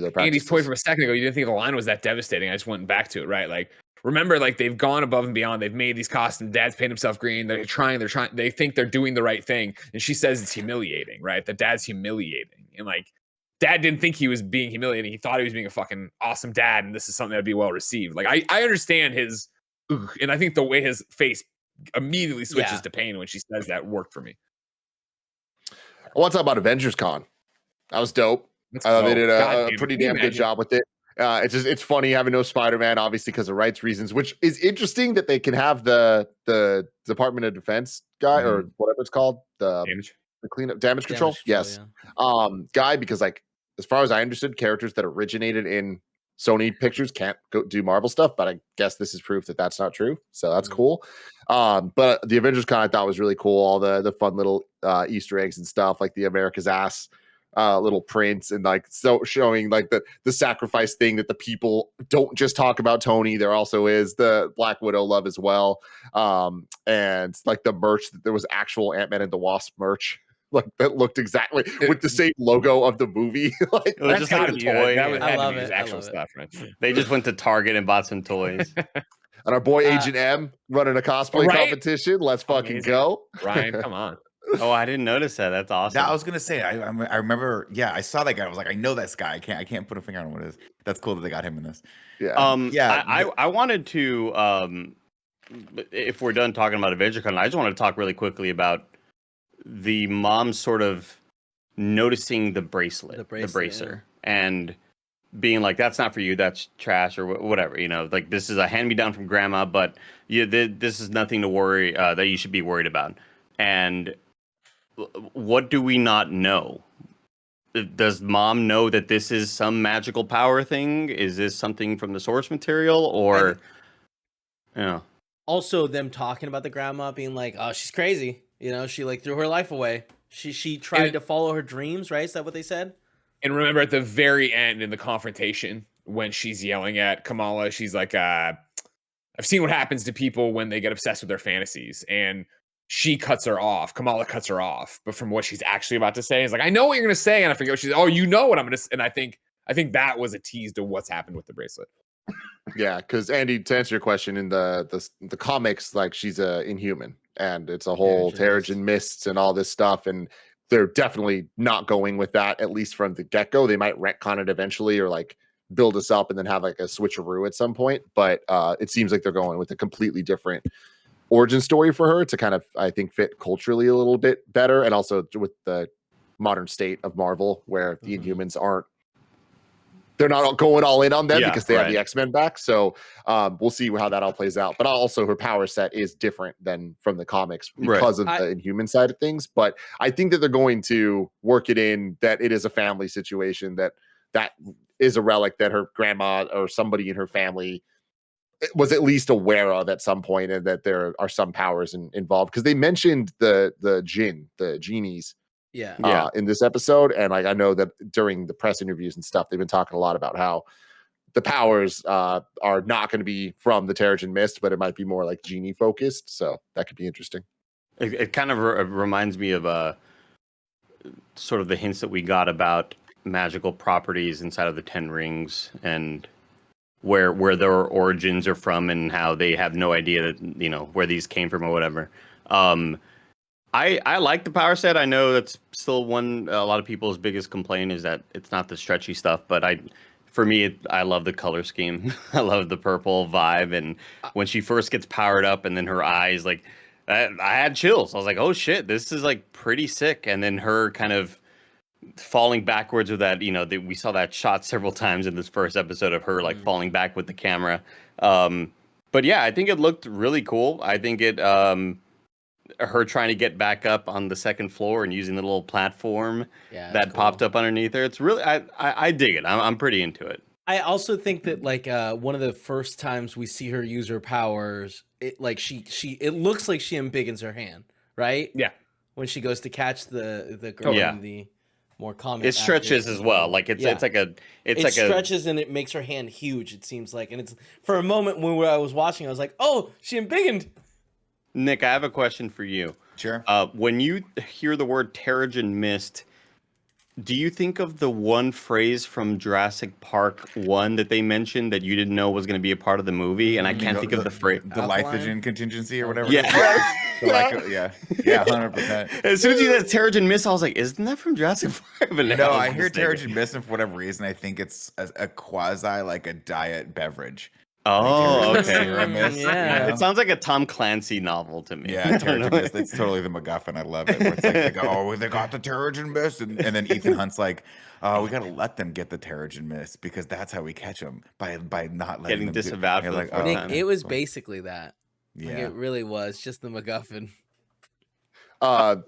Speaker 1: their practices.
Speaker 2: Andy's point from a second ago, you didn't think the line was that devastating. I just went back to it, right? Like, remember, like, they've gone above and beyond. They've made these costumes. Dad's painted himself green. They're trying. They think they're doing the right thing. And she says it's humiliating, right? That dad's humiliating. And like, dad didn't think he was being humiliating. He thought he was being a fucking awesome dad. And this is something that'd be well received. Like, I understand his, and I think the way his face immediately switches to pain when she says that worked for me.
Speaker 1: I want to talk about AvengersCon. That was dope. They did a pretty damn good job with it. It's funny having no Spider-Man, obviously, because of rights reasons, which is interesting that they can have the Department of Defense guy or whatever it's called, the cleanup damage control. Yes. Yeah. Guy, because like, as far as I understood, characters that originated in Sony Pictures can't go do Marvel stuff, but I guess this is proof that that's not true. So that's cool. But the AvengersCon I thought was really cool. All the fun little Easter eggs and stuff, like the America's Ass little prints, and like so showing like the sacrifice thing, that the people don't just talk about Tony. There also is the Black Widow love as well. And like the merch, that there was actual Ant-Man and the Wasp merch. Like that looked exactly with the same logo of the movie. Like
Speaker 3: it was just like a toy.
Speaker 2: I love it. Actual stuff, right?
Speaker 3: They just went to Target and bought some toys.
Speaker 1: And our boy Agent M running a cosplay competition. Let's fucking go,
Speaker 2: Ryan! Come on.
Speaker 3: Oh, I didn't notice that. That's awesome.
Speaker 5: Yeah, I was gonna say, I remember. Yeah, I saw that guy. I was like, I know this guy. I can't put a finger on what it is. That's cool that they got him in this.
Speaker 1: Yeah.
Speaker 3: I wanted to, if we're done talking about AvengersCon, I just wanted to talk really quickly about the mom sort of noticing the bracer, and being like, that's not for you, that's trash, or whatever, you know, like, this is a hand-me-down from grandma, but this is nothing to worry, that you should be worried about. And what do we not know? Does mom know that this is some magical power thing? Is this something from the source material, or, you know?
Speaker 4: Also, them talking about the grandma being like, oh, she's crazy. You know, she like threw her life away. She tried to follow her dreams, right? Is that what they said?
Speaker 2: And remember at the very end in the confrontation, when she's yelling at Kamala, she's like, I've seen what happens to people when they get obsessed with their fantasies. And she cuts her off. Kamala cuts her off. But from what she's actually about to say, is like, I know what you're going to say. And I forget what she's, oh, you know what I'm going to say. And I think that was a tease to what's happened with the bracelet.
Speaker 1: Yeah, because Andy, to answer your question, in the comics, like, she's a Inhuman, and it's a whole Terrigen Mists and all this stuff, and they're definitely not going with that, at least from the get-go. They might retcon it eventually, or like build us up and then have like a switcheroo at some point, but it seems like they're going with a completely different origin story for her to kind of, I think, fit culturally a little bit better, and also with the modern state of Marvel, where the Inhumans aren't. They're not going all in on them because they have the X-Men back. So we'll see how that all plays out. But also her power set is different than from the comics because of the Inhuman side of things. But I think that they're going to work it in that it is a family situation, that is a relic that her grandma or somebody in her family was at least aware of at some point, and that there are some powers involved. Because they mentioned the genies. In this episode, and like I know that during the press interviews and stuff, they've been talking a lot about how the powers are not going to be from the Terrigen Mist, but it might be more like genie focused. So that could be interesting.
Speaker 3: It kind of reminds me of sort of the hints that we got about magical properties inside of the Ten Rings, and where their origins are from, and how they have no idea that where these came from or whatever. I like the power set. I know that's still a lot of people's biggest complaint is that it's not the stretchy stuff, but for me, I love the color scheme. I love the purple vibe, and when she first gets powered up, and then her eyes, like, I had chills. I was like, oh shit, this is like pretty sick. And then her kind of falling backwards with that, we saw that shot several times in this first episode of her like falling back with the camera. But yeah, I think it looked really cool. I think her trying to get back up on the second floor and using the little platform that popped up underneath her. It's really, I dig it. I'm pretty into it.
Speaker 4: I also think that like one of the first times we see her use her powers, it looks like she embiggens her hand, right?
Speaker 2: Yeah.
Speaker 4: When she goes to catch the girl in the more common.
Speaker 3: It stretches as well. Like it
Speaker 4: stretches and it makes her hand huge, it seems like. And it's for a moment when I was watching, I was like, oh, she embiggened.
Speaker 3: Nick, I have a question for you.
Speaker 5: Sure.
Speaker 3: When you hear the word Terrigen Mist, do you think of the one phrase from Jurassic Park 1 that they mentioned that you didn't know was going to be a part of the movie? And I can't think of the phrase.
Speaker 5: The Lifogen contingency or whatever.
Speaker 3: Yeah.
Speaker 5: Yeah, 100%.
Speaker 3: As soon as you said Terrigen Mist, I was like, isn't that from Jurassic Park?
Speaker 5: No, I hear Terrigen Mist, and for whatever reason, I think it's a quasi, like a diet beverage.
Speaker 3: Oh, okay.
Speaker 4: Yeah.
Speaker 3: It sounds like a Tom Clancy novel to me.
Speaker 5: Yeah, Terrigen Mist. It's totally the MacGuffin. I love it. Where it's like they go, oh, they got the Terrigen Mist, and then Ethan Hunt's like, oh, we gotta let them get the Terrigen Mist because that's how we catch them by not letting
Speaker 3: getting
Speaker 5: them
Speaker 3: disavowed. For
Speaker 5: like,
Speaker 4: Nick, it was basically that.
Speaker 5: Yeah,
Speaker 4: like, it really was just the MacGuffin.
Speaker 1: I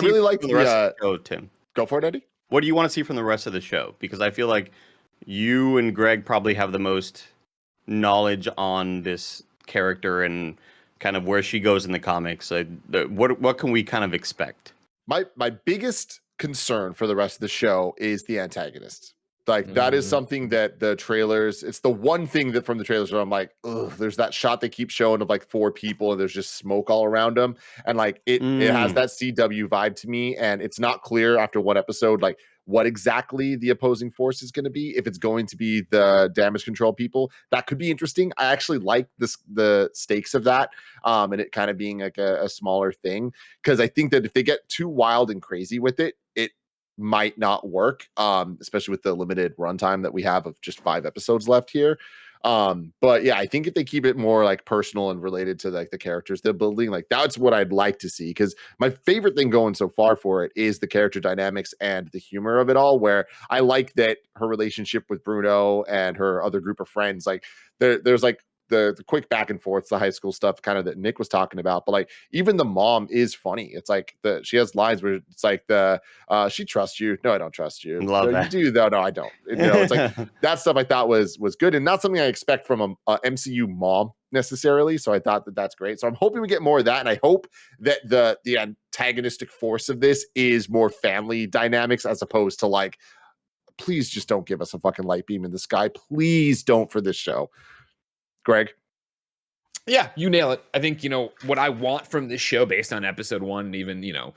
Speaker 1: really like
Speaker 3: the rest of the show, Tim.
Speaker 1: Go for it, Eddie.
Speaker 3: What do you want to see from the rest of the show? Because I feel like you and Greg probably have the most knowledge on this character and kind of where she goes in the comics. What can we kind of expect?
Speaker 1: My biggest concern for the rest of the show is the antagonist. Like that is something that the trailers, it's the one thing that from the trailers where I'm like, ugh, there's that shot they keep showing of like 4 people and there's just smoke all around them. And like it has that CW vibe to me. And it's not clear after one episode, like what exactly the opposing force is going to be. If it's going to be the damage control people, that could be interesting. I actually like the stakes of that. And it kind of being like a smaller thing. Cause I think that if they get too wild and crazy with it, it might not work, especially with the limited runtime that we have of just 5 episodes left here. But yeah, I think if they keep it more like personal and related to like the characters they're building, like that's what I'd like to see. Because my favorite thing going so far for it is the character dynamics and the humor of it all, where I like that her relationship with Bruno and her other group of friends, like there's like the quick back and forth, the high school stuff kind of that Nick was talking about. But like even the mom is funny. It's like she has lines where it's like she trusts you. No, I don't trust you.
Speaker 3: Love that.
Speaker 1: You do though. No, I don't. It's like that stuff I thought was good and not something I expect from a MCU mom necessarily. So I thought that's great. So I'm hoping we get more of that. And I hope that the antagonistic force of this is more family dynamics as opposed to like, please just don't give us a fucking light beam in the sky. Please don't for this show. Greg?
Speaker 2: Yeah, you nail it. I think, what I want from this show based on episode 1, even,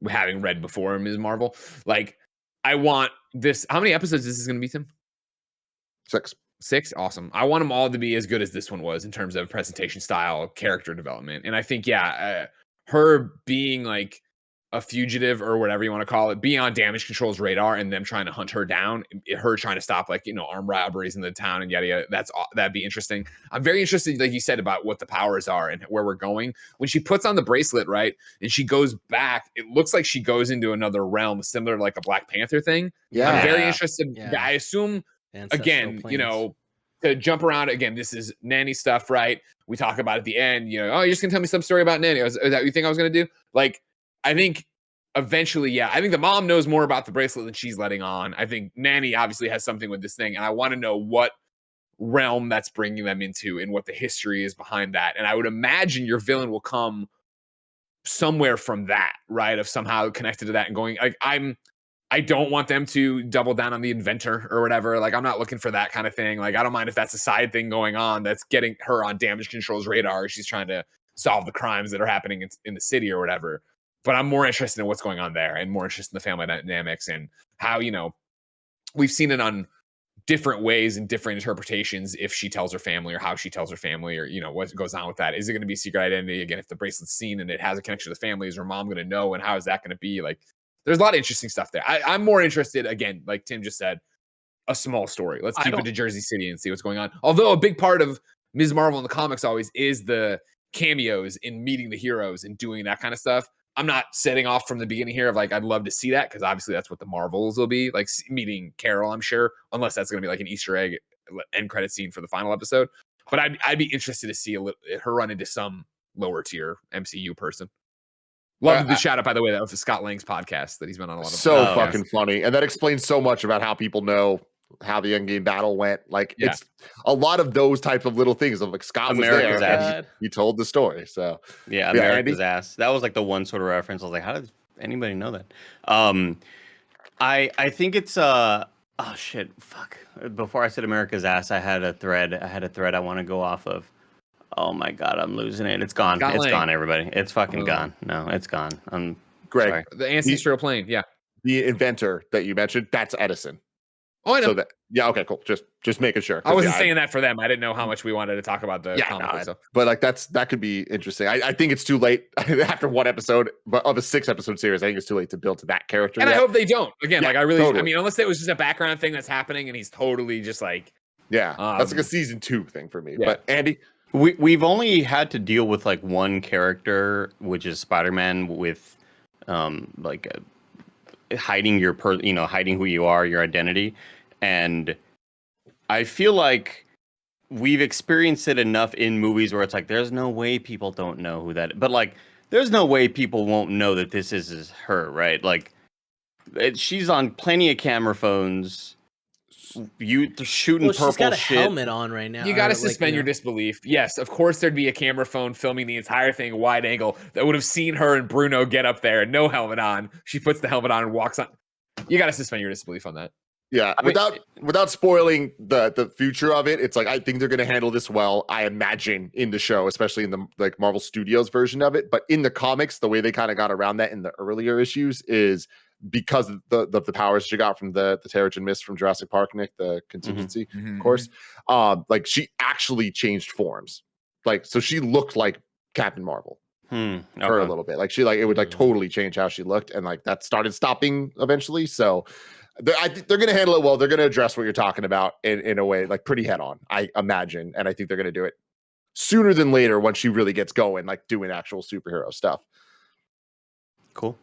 Speaker 2: having read before Ms. Marvel, like, I want this. How many episodes is this going to be, Tim?
Speaker 1: 6.
Speaker 2: 6? Awesome. I want them all to be as good as this one was in terms of presentation style, character development. And I think, her being like a fugitive or whatever you want to call it be on damage control's radar and them trying to hunt her down, her trying to stop like, armed robberies in the town and yada yada. That'd be interesting. I'm very interested, like you said, about what the powers are and where we're going. When she puts on the bracelet, right, and she goes back, it looks like she goes into another realm similar to like a Black Panther thing.
Speaker 1: Yeah.
Speaker 2: I'm very interested.
Speaker 4: Yeah.
Speaker 2: I assume
Speaker 4: Ancestral
Speaker 2: again,
Speaker 4: planes.
Speaker 2: to jump around again, this is nanny stuff, right? We talk about at the end, oh, you're just gonna tell me some story about nanny. Is that what you think I was gonna do? Like, I think eventually, yeah, I think the mom knows more about the bracelet than she's letting on. I think nanny obviously has something with this thing, and I want to know what realm that's bringing them into and what the history is behind that. And I would imagine your villain will come somewhere from that, right? Of somehow connected to that and going, like, I don't want them to double down on the inventor or whatever. Like, I'm not looking for that kind of thing. Like, I don't mind if that's a side thing going on that's getting her on damage control's radar. She's trying to solve the crimes that are happening in the city or whatever. But I'm more interested in what's going on there and more interested in the family dynamics and how, we've seen it on different ways and different interpretations if she tells her family or how she tells her family or, what goes on with that. Is it going to be secret identity? Again, if the bracelet's seen and it has a connection to the family, is her mom going to know? And how is that going to be? Like, there's a lot of interesting stuff there. I'm more interested, again, like Tim just said, a small story. Let's keep it to Jersey City and see what's going on. Although a big part of Ms. Marvel in the comics always is the cameos in meeting the heroes and doing that kind of stuff. I'm not setting off from the beginning here of like, I'd love to see that because obviously that's what the Marvels will be, like meeting Carol, I'm sure, unless that's going to be like an Easter egg end credit scene for the final episode. But I'd be interested to see her run into some lower tier MCU person. Love the shout out, by the way, that was Scott Lang's podcast that he's been on a lot of.
Speaker 1: So fucking funny. And that explains so much about how people know how the Endgame battle went. Like, it's a lot of those types of little things of like Scott
Speaker 3: America's
Speaker 1: was there
Speaker 3: ass.
Speaker 1: and he told the story. So
Speaker 3: yeah, America's ass. That was like the one sort of reference. I was like, how does anybody know that? I think it's oh shit, fuck. Before I said America's ass, I had a thread I want to go off of. Oh my god, I'm losing it. It's gone. It's gone, everybody. It's fucking gone. No, it's gone. I'm
Speaker 1: Greg,
Speaker 3: sorry.
Speaker 2: The ancestral plane, yeah.
Speaker 1: The inventor that you mentioned, that's Edison.
Speaker 2: Oh, I know.
Speaker 1: So okay, cool. Just making sure.
Speaker 2: I wasn't saying that for them. I didn't know how much we wanted to talk about the comic stuff.
Speaker 1: But like that could be interesting. I think it's too late after one episode, but of a 6-episode series, I think it's too late to build to that character.
Speaker 2: And I hope they don't. Again, like I really,
Speaker 1: totally.
Speaker 2: I mean, unless it was just a background thing that's happening and he's totally just like,
Speaker 1: that's like a season 2 thing for me.
Speaker 2: Yeah.
Speaker 1: But Andy,
Speaker 3: we've only had to deal with like one character, which is Spider-Man, with hiding your hiding who you are, your identity. And I feel like we've experienced it enough in movies where it's like, there's no way people don't know who that is. But like, there's no way people won't know that this is her, right? Like, she's on plenty of camera phones. You shooting purple
Speaker 4: she's got a
Speaker 3: shit.
Speaker 4: helmet on right now.
Speaker 2: You got to suspend your disbelief. Yes, of course there'd be a camera phone filming the entire thing wide angle that would have seen her and Bruno get up there, no helmet on. She puts the helmet on and walks on. You got to suspend your disbelief on that.
Speaker 1: Yeah, without spoiling the future of it, it's like I think they're going to handle this well. I imagine in the show, especially in the like Marvel Studios version of it, but in the comics, the way they kind of got around that in the earlier issues is because of the powers she got from the Terrigen Mist from Jurassic Park, Nick, the contingency, of course. Like she actually changed forms, like so she looked like Captain Marvel for a little bit. Like it would like totally change how she looked, and like that started stopping eventually. So. I think they're going to handle it well. They're going to address what you're talking about in a way like pretty head on, I imagine. And I think they're going to do it sooner than later once she really gets going, like doing actual superhero stuff.
Speaker 3: Cool.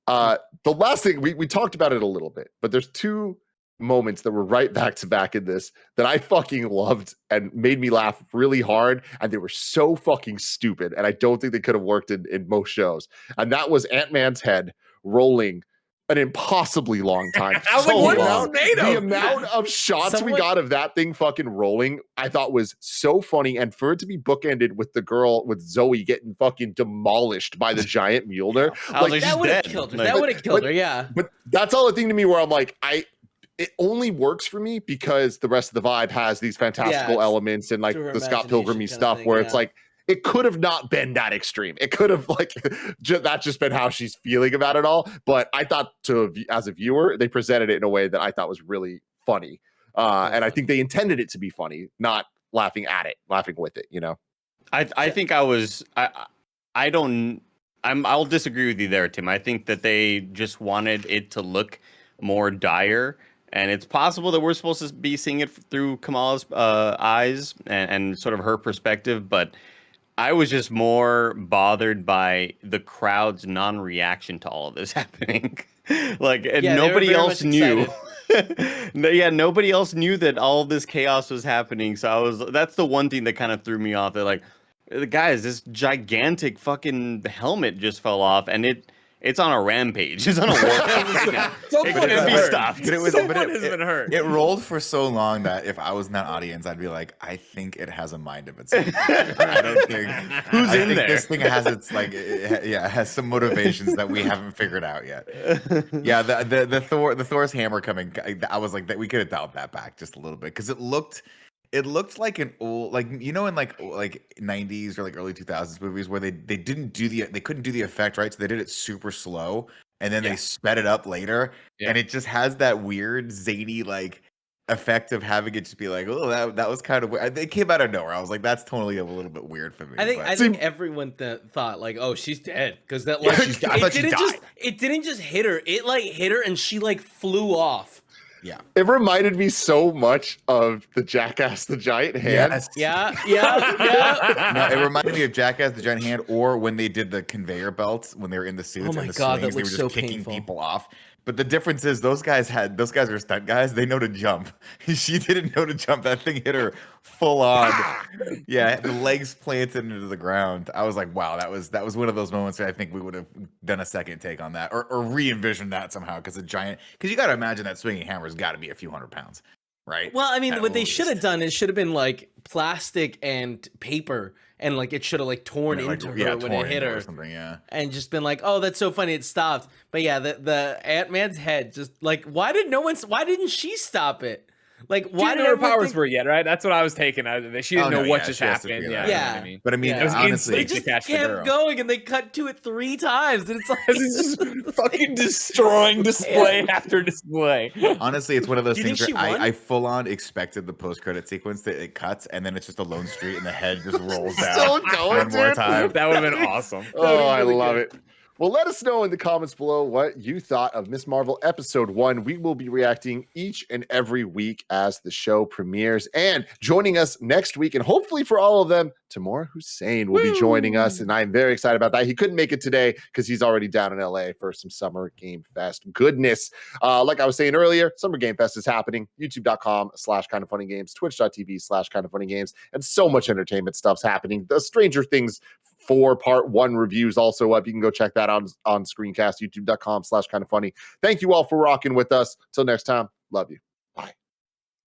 Speaker 1: The last thing, we talked about it a little bit, but there's 2 moments that were right back to back in this that I fucking loved and made me laugh really hard. And they were so fucking stupid. And I don't think they could have worked in most shows. And that was Ant-Man's head rolling an impossibly long time. The amount of shots we got of that thing fucking rolling, I thought was so funny. And for it to be bookended with the girl with Zoe getting fucking demolished by the giant Mjolnir,
Speaker 3: like
Speaker 4: that would have killed her. That would have killed her. Yeah.
Speaker 1: But that's all the thing to me where I'm like, it only works for me because the rest of the vibe has these fantastical elements and like the Scott Pilgrim-y stuff where it's like, it could have not been that extreme. It could have like that just been how she's feeling about it all. But I thought as a viewer, they presented it in a way that I thought was really funny. And I think they intended it to be funny, not laughing at it, laughing with it, you know?
Speaker 3: I think I was, I don't I'll disagree with you there, Tim. I think that they just wanted it to look more dire, and it's possible that we're supposed to be seeing it through Kamala's eyes and sort of her perspective, but I was just more bothered by the crowd's non-reaction to all of this happening. Like, and
Speaker 4: Yeah, they were
Speaker 3: nobody
Speaker 4: very
Speaker 3: else
Speaker 4: much
Speaker 3: knew.
Speaker 4: excited.
Speaker 3: Yeah, nobody else knew that all this chaos was happening. So that's the one thing that kind of threw me off. They're like, guys, this gigantic fucking helmet just fell off, and it's on a rampage. It's on a war.
Speaker 2: Someone has
Speaker 3: be
Speaker 2: been
Speaker 3: stopped.
Speaker 2: hurt. Someone has been hurt.
Speaker 5: It rolled for so long that if I was in that audience, I'd be like, I think it has a mind of its own. I don't think
Speaker 3: Who's
Speaker 5: I
Speaker 3: in
Speaker 5: think
Speaker 3: there?
Speaker 5: this thing has its it has some motivations that we haven't figured out yet. Yeah, the Thor's hammer coming. I was like, that we could have dialed that back just a little bit because it looked like an old, like, you know, in like 90s or like early 2000s movies where they couldn't do the effect right, so they did it super slow and then they sped it up later, and it just has that weird zany like effect of having it just be like, oh, that was kind of weird. It came out of nowhere. I was like, that's totally a little bit weird for me.
Speaker 4: I think everyone thought like, oh, she's dead because that like it didn't just hit her. It like hit her and she like flew off.
Speaker 5: Yeah,
Speaker 1: it reminded me so much of the Jackass the Giant Hand.
Speaker 5: Yes.
Speaker 4: Yeah.
Speaker 5: No, it reminded me of Jackass the Giant Hand, or when they did the conveyor belts when they were in the suits
Speaker 4: my
Speaker 5: and the
Speaker 4: God, that
Speaker 5: swings, they were
Speaker 4: looks
Speaker 5: just
Speaker 4: so
Speaker 5: kicking
Speaker 4: painful.
Speaker 5: people off. But the difference is those guys are stunt guys. They know to jump. She didn't know to jump. That thing hit her full on. Yeah, the legs planted into the ground. I was like, wow, that was one of those moments where I think we would have done a second take on that or re-envisioned that somehow because you got to imagine that swinging hammer's got to be a few 100 pounds, right?
Speaker 4: Well, I mean,
Speaker 5: At
Speaker 4: what they
Speaker 5: least.
Speaker 4: should have done is should have been like plastic and paper, and like it should have like torn into her when it hit her,
Speaker 5: or something. Yeah,
Speaker 4: and just been like, oh, that's so funny, it stopped. But yeah, the Ant-Man's head just like, why didn't she stop it? Like, why
Speaker 2: didn't
Speaker 4: did
Speaker 2: know her powers
Speaker 4: think...
Speaker 2: were yet, right? That's what I was taking out of this. She didn't know what just happened. Yeah, you know what I mean?
Speaker 5: But I mean,
Speaker 4: Yeah. It was
Speaker 5: honestly,
Speaker 4: They just kept going, and they cut to it 3 times, and it's like
Speaker 2: it's just fucking destroying display after display.
Speaker 5: honestly, it's one of those
Speaker 4: Do you
Speaker 5: things
Speaker 4: think
Speaker 5: where
Speaker 4: she won?
Speaker 5: I full on expected the post credit sequence that it cuts and then it's just a lone street and the head just rolls down
Speaker 1: Still going,
Speaker 5: one more
Speaker 1: dude.
Speaker 5: time.
Speaker 2: That would have been awesome.
Speaker 1: Oh, I love it. Well, let us know in the comments below what you thought of Miss Marvel Episode 1. We will be reacting each and every week as the show premieres. And joining us next week, and hopefully for all of them, Tamora Hussein will be joining us. And I'm very excited about that. He couldn't make it today because he's already down in LA for some Summer Game Fest goodness. Like I was saying earlier, Summer Game Fest is happening. YouTube.com/KindaFunnyGames, Twitch.tv/KindaFunnyGames, and so much entertainment stuff's happening. The Stranger Things 4 Part 1 reviews also up. You can go check that out on Screencast, youtube.com/KindaFunny. Thank you all for rocking with us. Till next time, love you.